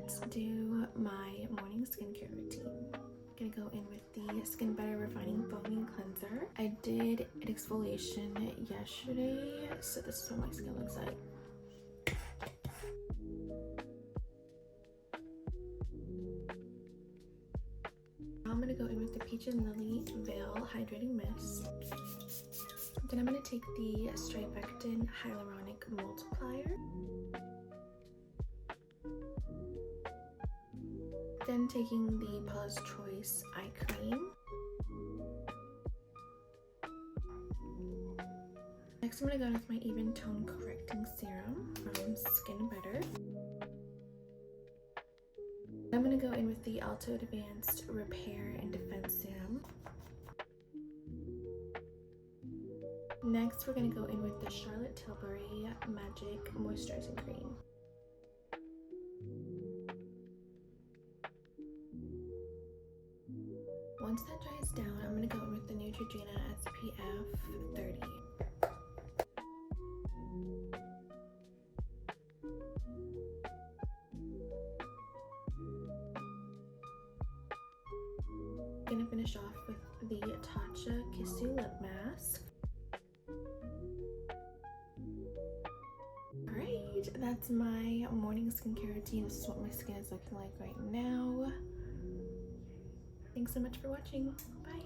let's do my morning skincare routine. I'm gonna go in with the Skin Better Refining Foaming Cleanser. I did an exfoliation yesterday, so this is what my skin looks like. Now I'm gonna go in with the Peach and Lily Veil Hydrating Mist. Then I'm gonna take the Stripectin Hyaluronic Multiplier. Then taking the Paula's Choice Eye Cream. Next I'm gonna go in with my Even Tone Correcting Serum from Skin Better. I'm gonna go in with the Alto Advanced Repair and Defense Serum. Next we're gonna go in with the Charlotte Tilbury Magic Moisturizing Cream. Once that dries down, I'm going to go in with the Neutrogena SPF 30. I'm going to finish off with the Tatcha Kiss You Lip Mask. Alright, that's my morning skincare routine. This is what my skin is looking like right now. Thanks so much for watching. Bye.